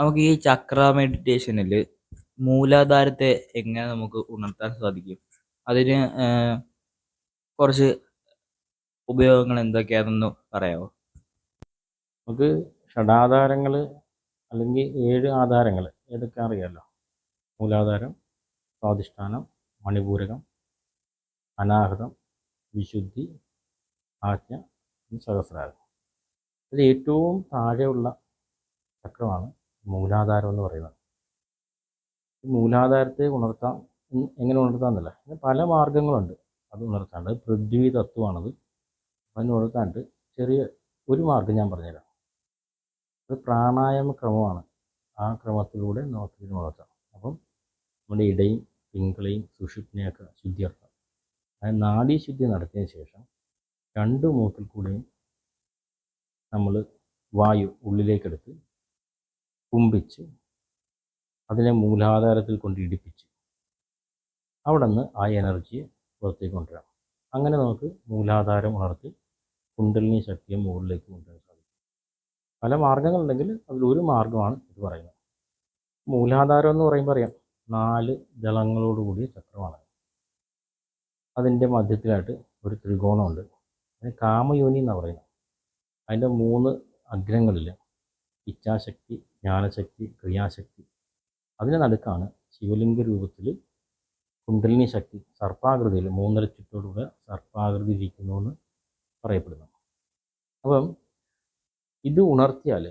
നമുക്ക് ഈ ചക്ര മെഡിറ്റേഷനിൽ മൂലാധാരത്തെ എങ്ങനെ നമുക്ക് ഉണർത്താൻ സാധിക്കും? അതിന് കുറച്ച് ഉപയോഗങ്ങൾ എന്തൊക്കെയാണെന്ന് പറയാമോ? നമുക്ക് ഷഡാധാരങ്ങൾ അല്ലെങ്കിൽ 7 ആധാരങ്ങൾ ഏതൊക്കെ അറിയാമല്ലോ. മൂലാധാരം, സ്വാധിഷ്ഠാനം, മണിപൂരകം, അനാഹതം, വിശുദ്ധി, ആജ്ഞ, സഹസ്രാരം. ഇതിൽ ഏറ്റവും താഴെയുള്ള ചക്രമാണ് മൂലാധാരം എന്ന് പറയുന്നത്. ഈ മൂലാധാരത്തെ ഉണർത്താം. എങ്ങനെ ഉണർത്താമെന്നല്ല, അതിന് പല മാർഗങ്ങളുണ്ട് അത് ഉണർത്താണ്ട്. പൃഥ്വി തത്വമാണത്. അതിന് ഉണർത്താണ്ട് ചെറിയ ഒരു മാർഗം ഞാൻ പറഞ്ഞുതരാം. അത് പ്രാണായാമ ക്രമമാണ്. ആ ക്രമത്തിലൂടെ നമുക്ക് ഇതിന് ഉണർത്താം. അപ്പം നമ്മുടെ ഇടയും പിങ്കളയും സുഷുപ്നയൊക്കെ ശുദ്ധിയാക്കാം. അതായത് നാഡീശുദ്ധി നടത്തിയതിന് ശേഷം 2 മൂക്കിൽ കൂടെയും നമ്മൾ വായു ഉള്ളിലേക്കെടുത്ത് കുമ്പിച്ച് അതിനെ മൂലാധാരത്തിൽ കൊണ്ട് ഇടിപ്പിച്ച് അവിടെ നിന്ന് ആ എനർജിയെ പുറത്തേക്ക് കൊണ്ടുവരാം. അങ്ങനെ നമുക്ക് മൂലാധാരം ഉണർത്തി കുണ്ടലിനി ശക്തിയെ മുകളിലേക്ക് കൊണ്ടുവരാൻ സാധിക്കും. പല മാർഗങ്ങളുണ്ടെങ്കിൽ അതിലൊരു മാർഗമാണ് ഇത് പറയുന്നത്. മൂലാധാരം എന്ന് പറയുമ്പോൾ അറിയാം, 4 ദളങ്ങളോടുകൂടിയ ചക്രമാണ്. അതിൻ്റെ മധ്യത്തിലായിട്ട് ഒരു ത്രികോണമുണ്ട്. അതിന് കാമയോനി എന്നാണ് പറയുന്നത്. അതിൻ്റെ 3 അഗ്രങ്ങളിൽ ഇച്ഛാശക്തി, ജ്ഞാനശക്തി, ക്രിയാശക്തി. അതിന് നടുക്കാണ് ശിവലിംഗ രൂപത്തിൽ കുണ്ടലിനി ശക്തി സർപ്പാകൃതിയിൽ 3 ചുറ്റോടുകൂടെ സർപ്പാകൃതി ഇരിക്കുന്നു എന്ന് പറയപ്പെടുന്നു. അപ്പം ഇത് ഉണർത്തിയാൽ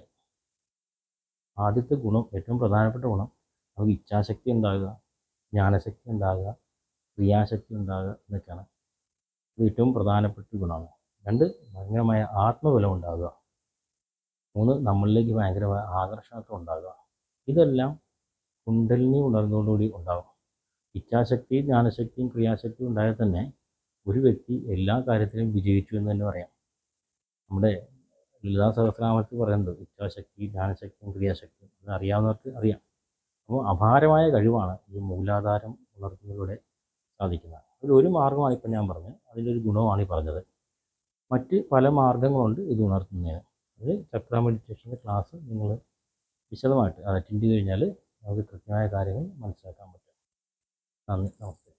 ആദ്യത്തെ ഗുണം, ഏറ്റവും പ്രധാനപ്പെട്ട ഗുണം, നമുക്ക് ഇച്ഛാശക്തി ഉണ്ടാകുക, ജ്ഞാനശക്തി ഉണ്ടാകുക, ക്രിയാശക്തി ഉണ്ടാകുക എന്നൊക്കെയാണ്. ഇത് ഏറ്റവും പ്രധാനപ്പെട്ട ഗുണമാണ്. 2 ഭയങ്കരമായ ആത്മബലം ഉണ്ടാകുക. 3 നമ്മളിലേക്ക് ഭയങ്കരമായ ആകർഷണത്വം ഉണ്ടാകുക. ഇതെല്ലാം കുണ്ടലിനി ഉണർന്നതോടുകൂടി ഉണ്ടാകും. ഇച്ഛാശക്തി, ജ്ഞാനശക്തിയും ക്രിയാശക്തിയും ഉണ്ടായാൽ തന്നെ ഒരു വ്യക്തി എല്ലാ കാര്യത്തിലും വിജയിച്ചു എന്ന് തന്നെ പറയാം. നമ്മുടെ ലളിതാ സഹസ്രനാമത്തിൽ പറയുന്നത് ഇച്ഛാശക്തി, ജ്ഞാനശക്തിയും ക്രിയാശക്തിയും. അത് അറിയാവുന്നവർക്ക് അറിയാം. അപ്പോൾ അപാരമായ കഴിവാണ് ഈ മൂലാധാരം ഉണർത്തുന്നതിലൂടെ സാധിക്കുന്നത്. അതിലൊരു മാർഗ്ഗമാണ് ഇപ്പം ഞാൻ പറഞ്ഞത്. അതിൻ്റെ ഒരു ഗുണമാണ് ഈ പറഞ്ഞത്. മറ്റ് പല മാർഗ്ഗങ്ങളുണ്ട് ഇത് ഉണർത്തുന്നതിന്. അത് ചക്ര മെഡിറ്റേഷൻ്റെ ക്ലാസ് നിങ്ങൾ വിശദമായിട്ട് അത് അറ്റൻഡ് ചെയ്ത് കഴിഞ്ഞാൽ നമുക്ക് കൃത്യമായ കാര്യങ്ങൾ മനസ്സിലാക്കാൻ പറ്റും. നന്ദി, നമസ്തേ.